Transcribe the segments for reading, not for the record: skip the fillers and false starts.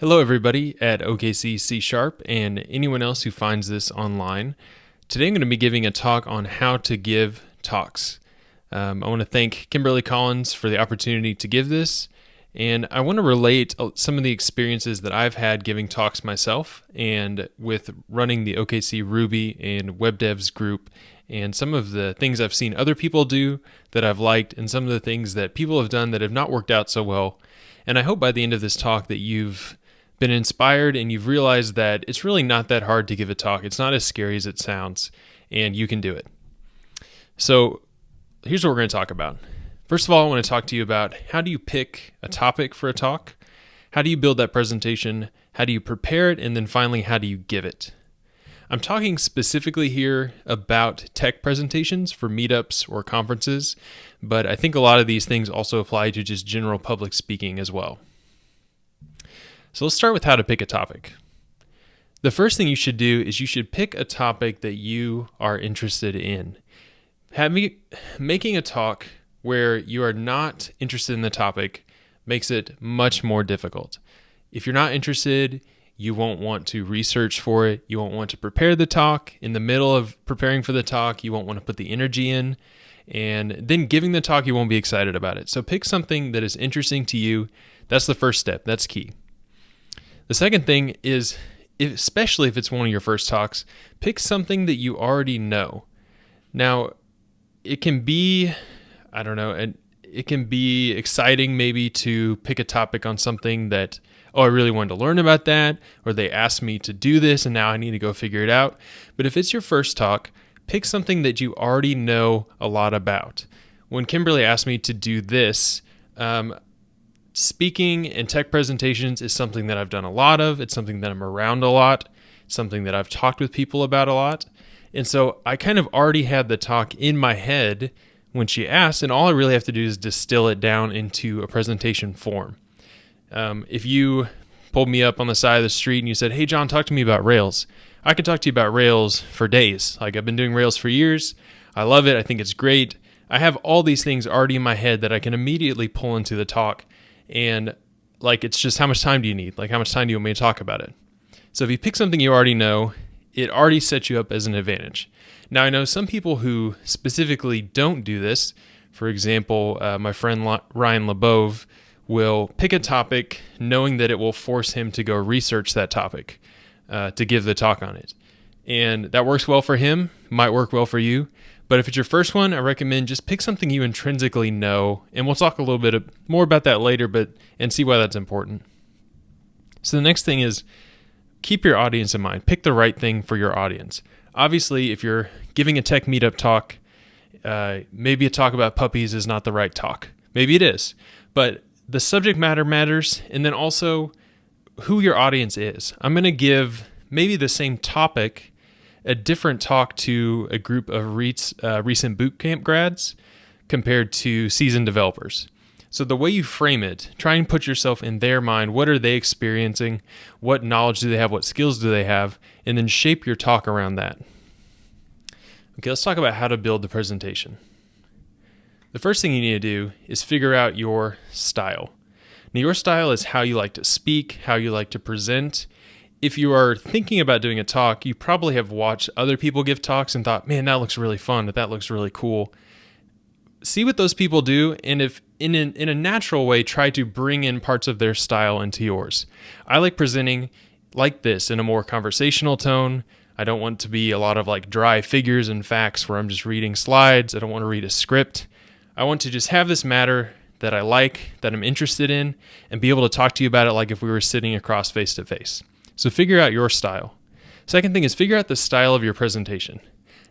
Hello, everybody at OKC C Sharp and anyone else who finds this online. Today I'm going to be giving a talk on how to give talks. I want to thank Kimberly Collins for the opportunity to give this, and I want to relate some of the experiences that I've had giving talks myself and with running the OKC Ruby and Web Devs group, and some of the things I've seen other people do that I've liked, and some of the things that people have done that have not worked out so well. And I hope by the end of this talk that you've been inspired and you've realized that it's really not that hard to give a talk. It's not as scary as it sounds, and you can do it. So here's what we're going to talk about. First of all, I want to talk to you about how do you pick a topic for a talk? How do you build that presentation? How do you prepare it? And then finally, how do you give it? I'm talking specifically here about tech presentations for meetups or conferences, but I think a lot of these things also apply to just general public speaking as well. So let's start with how to pick a topic. The first thing you should do is you should pick a topic that you are interested in. Making a talk where you are not interested in the topic makes it much more difficult. If you're not interested, you won't want to research for it. You won't want to prepare the talk. In the middle of preparing for the talk, you won't want to put the energy in. And then giving the talk, you won't be excited about it. So pick something that is interesting to you. That's the first step. That's key. The second thing is, especially if it's one of your first talks, pick something that you already know. Now, it can be, it can be exciting maybe to pick a topic on something that, I really wanted to learn about that, or they asked me to do this and now I need to go figure it out. But if it's your first talk, pick something that you already know a lot about. When Kimberly asked me to do this, speaking and tech presentations is something that I've done a lot of. It's something that I'm around a lot. It's something that I've talked with people about a lot. And so I kind of already had the talk in my head when she asked, and all I really have to do is distill it down into a presentation form. If you pulled me up on the side of the street and you said, "Hey, John, talk to me about Rails," I could talk to you about Rails for days. Like, I've been doing Rails for years. I love it. I think it's great. I have all these things already in my head that I can immediately pull into the talk. And it's just, how much time do you need? How much time do you want me to talk about it? So if you pick something you already know, it already sets you up as an advantage. Now, I know some people who specifically don't do this. For example, my friend Ryan LeBove will pick a topic knowing that it will force him to go research that topic to give the talk on it. And that works well for him, might work well for you. But if it's your first one, I recommend just pick something you intrinsically know, and we'll talk a little bit more about that later, and see why that's important. So the next thing is keep your audience in mind. Pick the right thing for your audience. Obviously, if you're giving a tech meetup talk, maybe a talk about puppies is not the right talk. Maybe it is, but the subject matter matters, and then also who your audience is. I'm going to give maybe the same topic, a different talk to a group of recent bootcamp grads compared to seasoned developers. So the way you frame it, try and put yourself in their mind. What are they experiencing? What knowledge do they have? What skills do they have? And then shape your talk around that. Okay, let's talk about how to build the presentation. The first thing you need to do is figure out your style. Now, your style is how you like to speak, how you like to present. If you are thinking about doing a talk, you probably have watched other people give talks and thought, man, that looks really fun, that looks really cool. See what those people do, and if in a natural way, try to bring in parts of their style into yours. I like presenting like this in a more conversational tone. I don't want to be a lot of dry figures and facts where I'm just reading slides. I don't want to read a script. I want to just have this matter that I like, that I'm interested in, and be able to talk to you about it like if we were sitting across face to face. So figure out your style. Second thing is figure out the style of your presentation.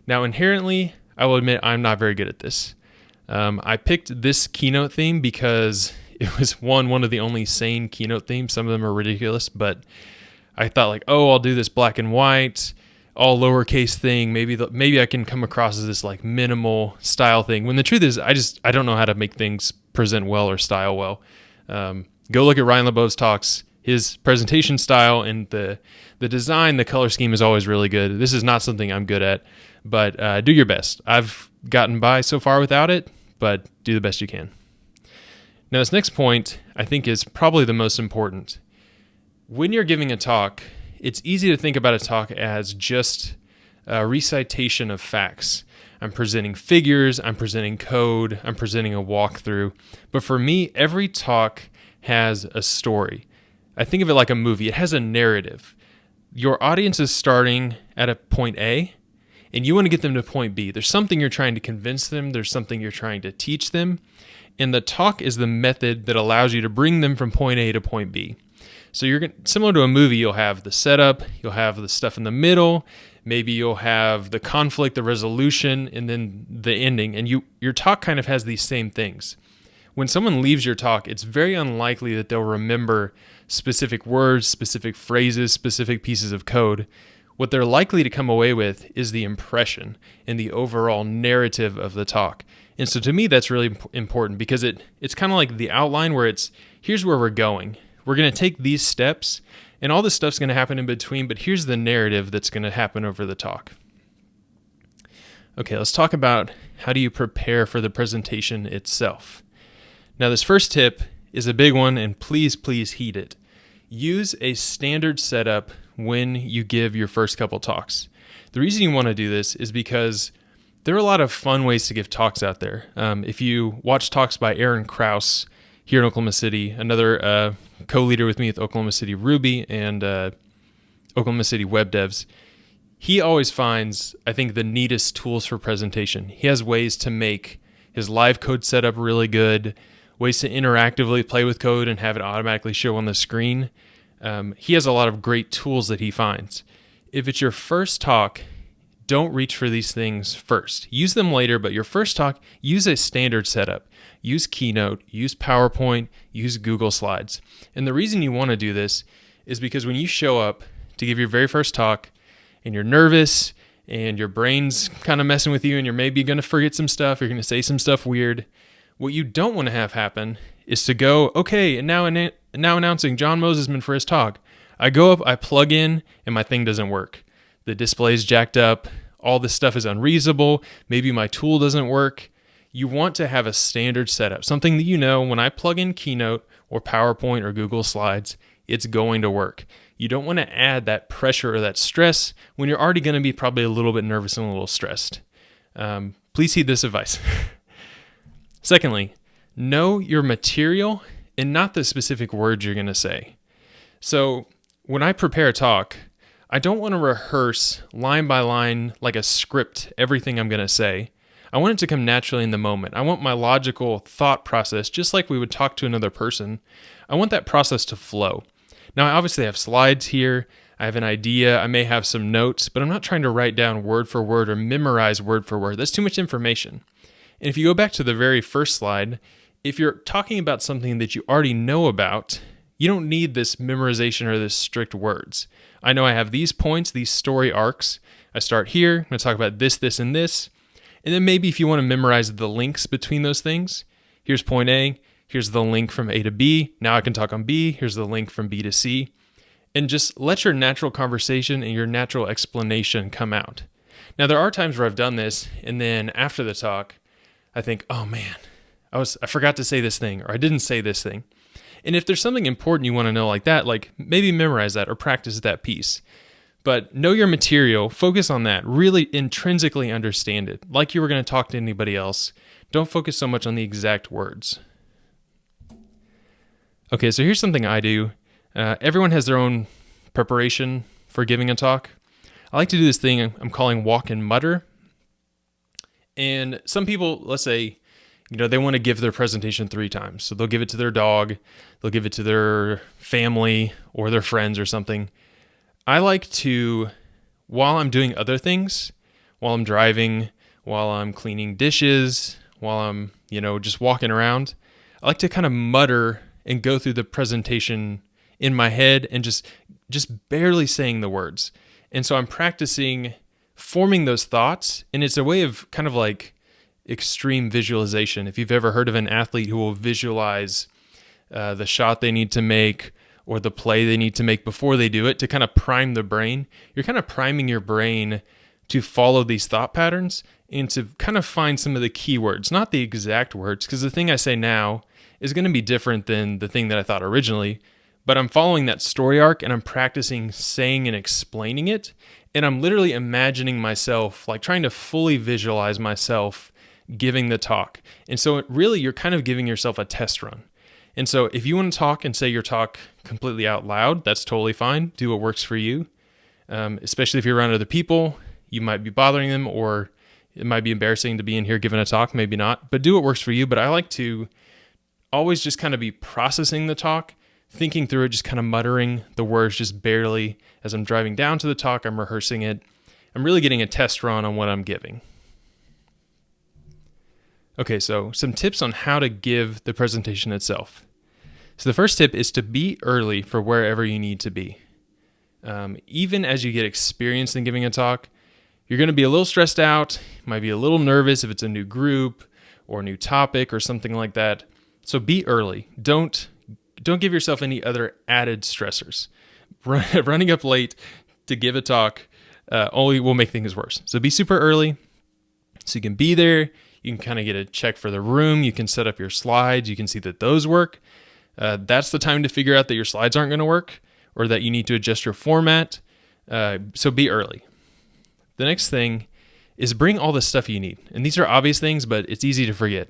Now, inherently, I will admit I'm not very good at this. I picked this keynote theme because it was one of the only sane keynote themes. Some of them are ridiculous, but I thought I'll do this black and white, all lowercase thing. Maybe I can come across as this minimal style thing. When the truth is, I don't know how to make things present well or style well. Go look at Ryan LeBeau's talks. His presentation style and the design, the color scheme is always really good. This is not something I'm good at, but do your best. I've gotten by so far without it, but do the best you can. Now, this next point, I think, is probably the most important. When you're giving a talk, it's easy to think about a talk as just a recitation of facts. I'm presenting figures, I'm presenting code, I'm presenting a walkthrough. But for me, every talk has a story. I think of it like a movie. It has a narrative. Your audience is starting at a point A, and you want to get them to point B. There's something you're trying to convince them. There's something you're trying to teach them. And the talk is the method that allows you to bring them from point A to point B. So similar to a movie, you'll have the setup, you'll have the stuff in the middle, maybe you'll have the conflict, the resolution, and then the ending. And your talk kind of has these same things. When someone leaves your talk, it's very unlikely that they'll remember specific words, specific phrases, specific pieces of code. What they're likely to come away with is the impression and the overall narrative of the talk. And so to me, that's really important because it's kind of like the outline where here's where we're going. We're going to take these steps, and all this stuff's going to happen in between, but here's the narrative that's going to happen over the talk. Okay, let's talk about how do you prepare for the presentation itself. Now, this first tip is a big one, and please heed it. Use a standard setup when you give your first couple talks. The reason you want to do this is because there are a lot of fun ways to give talks out there. If you watch talks by Aaron Krause here in Oklahoma City, another co-leader with me at Oklahoma City Ruby and Oklahoma City Web Devs, he always finds, I think, the neatest tools for presentation. He has ways to make his live code setup really good, ways to interactively play with code and have it automatically show on the screen. He has a lot of great tools that he finds. If it's your first talk, don't reach for these things first. Use them later, but your first talk, use a standard setup. Use Keynote, use PowerPoint, use Google Slides. And the reason you want to do this is because when you show up to give your very first talk and you're nervous and your brain's kind of messing with you and you're maybe going to forget some stuff, you're going to say some stuff weird, what you don't want to have happen is to go, okay, and now announcing John Mosesman for his talk. I go up, I plug in, and my thing doesn't work. The display's jacked up, all this stuff is unreasonable, maybe my tool doesn't work. You want to have a standard setup, something that you know when I plug in Keynote or PowerPoint or Google Slides, it's going to work. You don't want to add that pressure or that stress when you're already going to be probably a little bit nervous and a little stressed. Please heed this advice. Secondly, know your material and not the specific words you're going to say. So when I prepare a talk, I don't want to rehearse line by line like a script everything I'm going to say. I want it to come naturally in the moment. I want my logical thought process, just like we would talk to another person, I want that process to flow. Now, I obviously have slides here. I have an idea. I may have some notes, but I'm not trying to write down word for word or memorize word for word. That's too much information. And if you go back to the very first slide, if you're talking about something that you already know about, you don't need this memorization or this strict words. I know I have these points, these story arcs. I start here. I'm going to talk about this, this, and this. And then maybe if you want to memorize the links between those things, here's point A, here's the link from A to B. Now I can talk on B. Here's the link from B to C. And just let your natural conversation and your natural explanation come out. Now, there are times where I've done this, and then after the talk, I think, oh man, I forgot to say this thing, or I didn't say this thing. And if there's something important you want to know like that, like maybe memorize that or practice that piece. But know your material, focus on that, really intrinsically understand it, like you were going to talk to anybody else. Don't focus so much on the exact words. Okay, so here's something I do. Everyone has their own preparation for giving a talk. I like to do this thing I'm calling walk and mutter. And some people, let's say, they want to give their presentation 3 times. So they'll give it to their dog, they'll give it to their family or their friends or something. I like to, while I'm doing other things, while I'm driving, while I'm cleaning dishes, while I'm, just walking around, I like to kind of mutter and go through the presentation in my head and just barely saying the words. And so I'm practicing forming those thoughts, and it's a way of kind of like extreme visualization. If you've ever heard of an athlete who will visualize the shot they need to make or the play they need to make before they do it to kind of prime the brain, you're kind of priming your brain to follow these thought patterns and to kind of find some of the key words, not the exact words, because the thing I say now is going to be different than the thing that I thought originally, but I'm following that story arc and I'm practicing saying and explaining it. And I'm literally imagining myself, like trying to fully visualize myself giving the talk. And so really, you're kind of giving yourself a test run. And so if you want to talk and say your talk completely out loud, that's totally fine. Do what works for you. Especially if you're around other people, you might be bothering them, or it might be embarrassing to be in here giving a talk, maybe not. But do what works for you. But I like to always just kind of be processing the talk, thinking through it, just kind of muttering the words just barely. As I'm driving down to the talk, I'm rehearsing it. I'm really getting a test run on what I'm giving. Okay, so some tips on how to give the presentation itself. So the first tip is to be early for wherever you need to be. Even as you get experience in giving a talk, you're going to be a little stressed out, might be a little nervous if it's a new group or a new topic or something like that. So be early. Don't give yourself any other added stressors. Running up late to give a talk only will make things worse. So be super early so you can be there. You can kind of get a check for the room. You can set up your slides. You can see that those work. That's the time to figure out that your slides aren't going to work or that you need to adjust your format. So be early. The next thing is bring all the stuff you need. And these are obvious things, but it's easy to forget.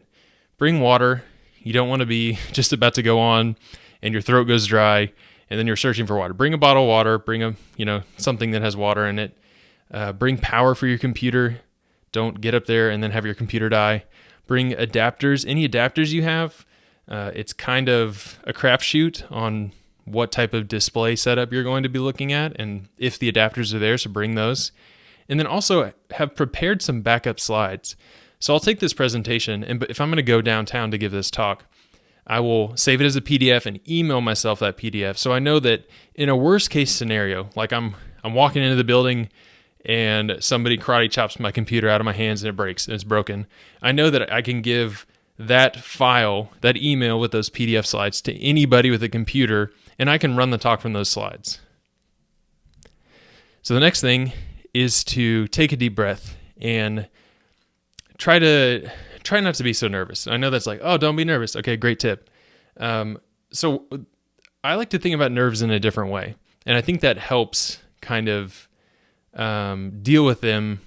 Bring water. You don't want to be just about to go on and your throat goes dry and then you're searching for water. Bring a bottle of water. Bring something that has water in it. Bring power for your computer. Don't get up there and then have your computer die. Bring adapters. Any adapters you have. It's kind of a crapshoot on what type of display setup you're going to be looking at and if the adapters are there, so bring those. And then also have prepared some backup slides. So I'll take this presentation, and if I'm going to go downtown to give this talk, I will save it as a PDF and email myself that PDF. So I know that in a worst case scenario, like I'm walking into the building and somebody karate chops my computer out of my hands and it breaks and it's broken, I know that I can give that file, that email with those PDF slides to anybody with a computer, and I can run the talk from those slides. So the next thing is to take a deep breath and try not to be so nervous. I know that's like, oh, don't be nervous. Okay, great tip. So I like to think about nerves in a different way, and I think that helps kind of deal with them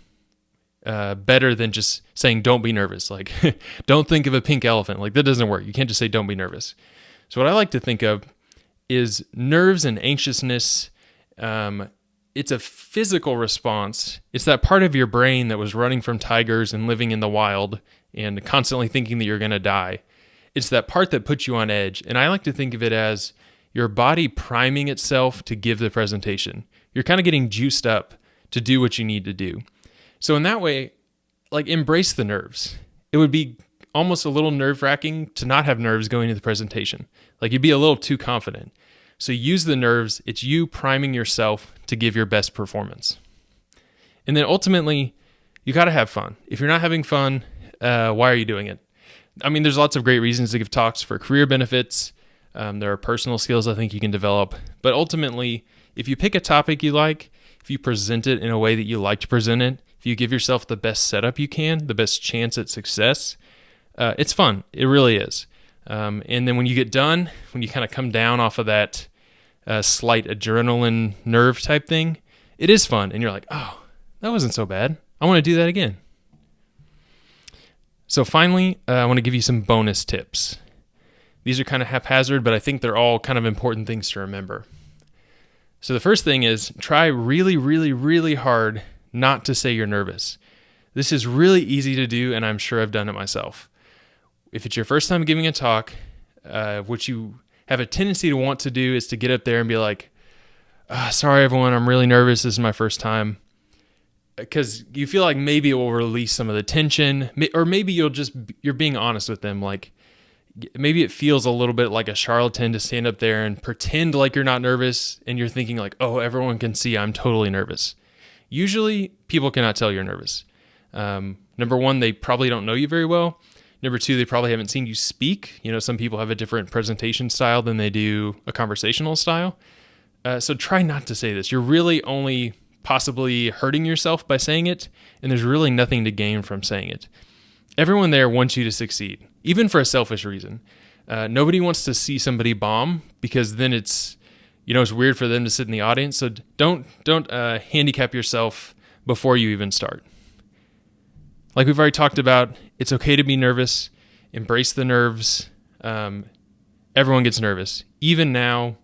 better than just saying don't be nervous. Like, don't think of a pink elephant. Like, that doesn't work. You can't just say don't be nervous. So what I like to think of is nerves and anxiousness. It's a physical response. It's that part of your brain that was running from tigers and living in the wild and constantly thinking that you're going to die. It's that part that puts you on edge. And I like to think of it as your body priming itself to give the presentation. You're kind of getting juiced up to do what you need to do. So in that way, like, embrace the nerves. It would be almost a little nerve-wracking to not have nerves going into the presentation. Like, you'd be a little too confident. So use the nerves. It's you priming yourself to give your best performance. And then ultimately, you got to have fun. If you're not having fun, why are you doing it? I mean, there's lots of great reasons to give talks for career benefits. There are personal skills I think you can develop. But ultimately, if you pick a topic you like, if you present it in a way that you like to present it, if you give yourself the best setup you can, the best chance at success, it's fun. It really is. And then when you get done, when you kind of come down off of that slight adrenaline nerve type thing, it is fun. And you're like, oh, that wasn't so bad. I want to do that again. So finally, I want to give you some bonus tips. These are kind of haphazard, but I think they're all kind of important things to remember. So the first thing is try really, really, really hard not to say you're nervous. This is really easy to do, and I'm sure I've done it myself. If it's your first time giving a talk, what you have a tendency to want to do is to get up there and be like, sorry, everyone, I'm really nervous. This is my first time. Because you feel like maybe it will release some of the tension, or maybe you're being honest with them. Like, maybe it feels a little bit like a charlatan to stand up there and pretend like you're not nervous, and you're thinking like, oh, everyone can see I'm totally nervous. Usually, people cannot tell you're nervous. Number one, they probably don't know you very well. Number two, they probably haven't seen you speak. You know, some people have a different presentation style than they do a conversational style. So try not to say this. You're really only possibly hurting yourself by saying it, and there's really nothing to gain from saying it. Everyone there wants you to succeed, even for a selfish reason. Nobody wants to see somebody bomb, because then it's it's weird for them to sit in the audience. So don't handicap yourself before you even start. Like we've already talked about, it's okay to be nervous. Embrace the nerves. Everyone gets nervous. Even now,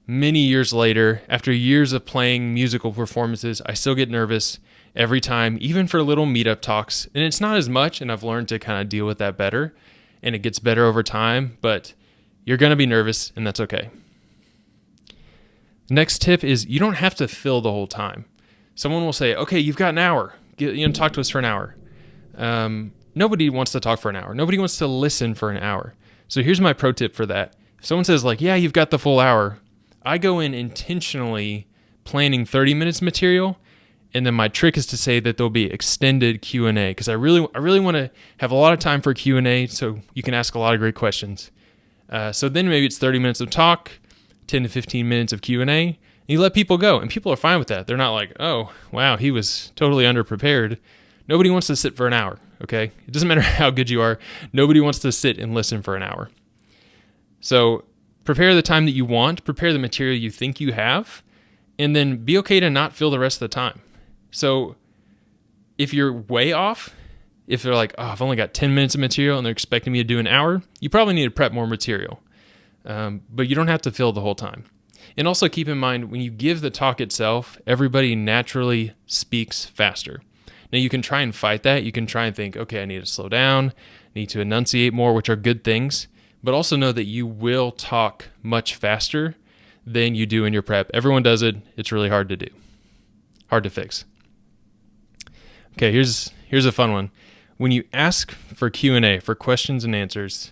many years later, after years of playing musical performances, I still get nervous every time, even for little meetup talks. And it's not as much, and I've learned to kind of deal with that better, and it gets better over time, but you're going to be nervous, and that's okay. Next tip is you don't have to fill the whole time. Someone will say, okay, you've got an hour. Talk to us for an hour. Nobody wants to talk for an hour. Nobody wants to listen for an hour. So here's my pro tip for that. If someone says yeah, you've got the full hour, I go in intentionally planning 30 minutes material, and then my trick is to say that there'll be extended Q&A because I really want to have a lot of time for Q&A so you can ask a lot of great questions. So then maybe it's 30 minutes of talk, 10 to 15 minutes of Q&A, and you let people go, and people are fine with that. They're not like, oh, wow, he was totally underprepared. Nobody wants to sit for an hour, okay? It doesn't matter how good you are. Nobody wants to sit and listen for an hour. So prepare the time that you want, prepare the material you think you have, and then be okay to not fill the rest of the time. So if you're way off, if they're like, oh, I've only got 10 minutes of material and they're expecting me to do an hour, you probably need to prep more material. But you don't have to fill the whole time. And also keep in mind, when you give the talk itself, everybody naturally speaks faster. Now you can try and fight that. You can try and think, okay, I need to slow down, need to enunciate more, which are good things. But also know that you will talk much faster than you do in your prep. Everyone does it. It's really hard to do. Hard to fix. Okay, here's a fun one. When you ask for Q&A, for questions and answers,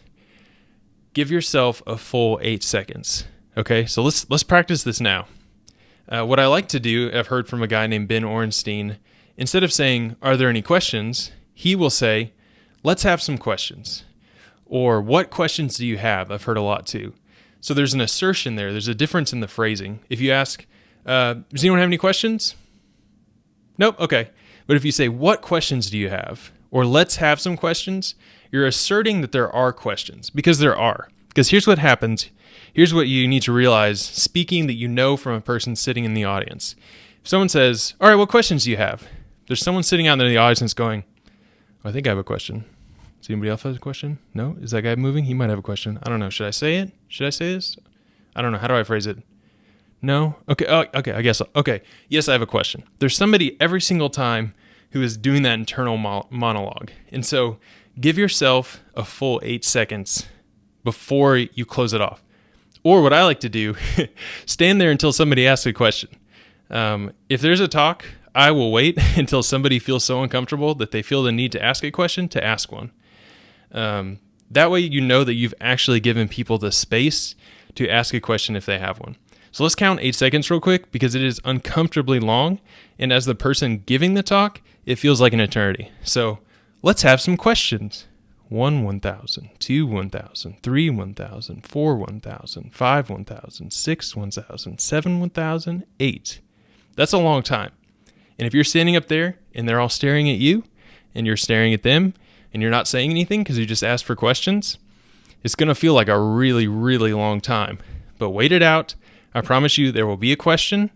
give yourself a full 8 seconds. Okay, so let's practice this now. What I like to do, I've heard from a guy named Ben Orenstein, instead of saying, are there any questions? He will say, let's have some questions. Or what questions do you have? I've heard a lot too. So there's an assertion there. There's a difference in the phrasing. If you ask, does anyone have any questions? Nope, okay. But if you say, what questions do you have? Or let's have some questions, you're asserting that there are questions, because there are. Because here's what happens. Here's what you need to realize, speaking that you know from a person sitting in the audience. If someone says, all right, what questions do you have? There's someone sitting out there in the audience going, oh, I think I have a question. Does anybody else have a question? No? Is that guy moving? He might have a question. I don't know. Should I say it? Should I say this? I don't know. How do I phrase it? No? Okay. Okay. I guess. Okay. Yes, I have a question. There's somebody every single time who is doing that internal monologue. And so give yourself a full 8 seconds before you close it off. Or what I like to do, stand there until somebody asks a question. If there's a talk, I will wait until somebody feels so uncomfortable that they feel the need to ask a question to ask one. That way you know that you've actually given people the space to ask a question if they have one. So let's count 8 seconds real quick because it is uncomfortably long. And as the person giving the talk, it feels like an eternity. So let's have some questions. 1, 1,000, 2, 1,000, 3, 1,000, 4, 1,000, 5, 1,000, 6, 1,000, 7, 1,000, 8. That's a long time. And if you're standing up there and they're all staring at you and you're staring at them and you're not saying anything because you just asked for questions, it's going to feel like a really, really long time. But wait it out. I promise you there will be a question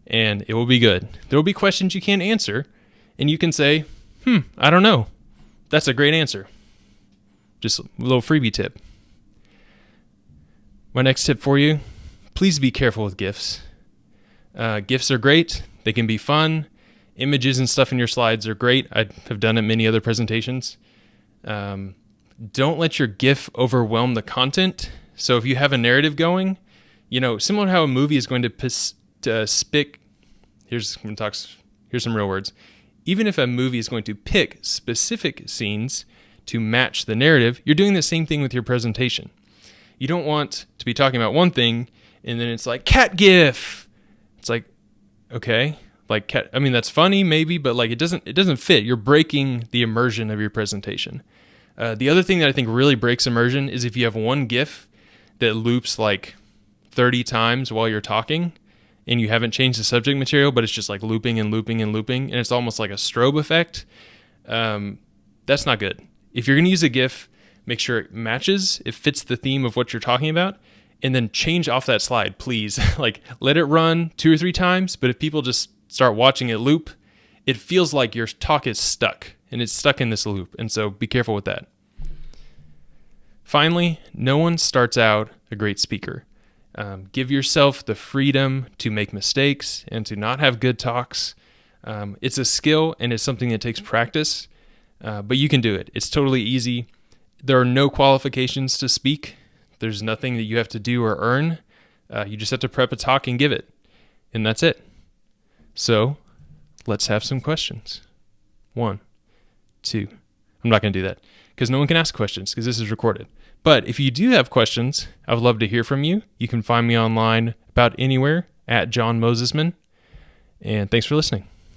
and it will be good. There will be questions you can't answer and you can say, I don't know. That's a great answer. Just a little freebie tip. My next tip for you, please be careful with GIFs. GIFs are great. They can be fun. Images and stuff in your slides are great. I have done it in many other presentations. Don't let your GIF overwhelm the content. So if you have a narrative going, similar to how a movie is going to pick, here's some real words. Even if a movie is going to pick specific scenes to match the narrative, you're doing the same thing with your presentation. You don't want to be talking about one thing and then it's like cat GIF. It's like, okay, like cat. I mean, that's funny maybe, but like it doesn't fit. You're breaking the immersion of your presentation. The other thing that I think really breaks immersion is if you have one GIF that loops like 30 times while you're talking and you haven't changed the subject material, but it's just like looping and looping and looping, and it's almost like a strobe effect. That's not good. If you're going to use a GIF, make sure it matches, it fits the theme of what you're talking about, and then change off that slide, please. Like, let it run 2 or 3 times, but if people just start watching it loop, it feels like your talk is stuck, and it's stuck in this loop, and so be careful with that. Finally, no one starts out a great speaker. Give yourself the freedom to make mistakes and to not have good talks. It's a skill, and it's something that takes practice, but you can do it. It's totally easy. There are no qualifications to speak. There's nothing that you have to do or earn. You just have to prep a talk and give it, and that's it. So let's have some questions. 1, 2. I'm not going to do that because no one can ask questions because this is recorded. But if you do have questions, I would love to hear from you. You can find me online about anywhere at John Mosesman. And thanks for listening.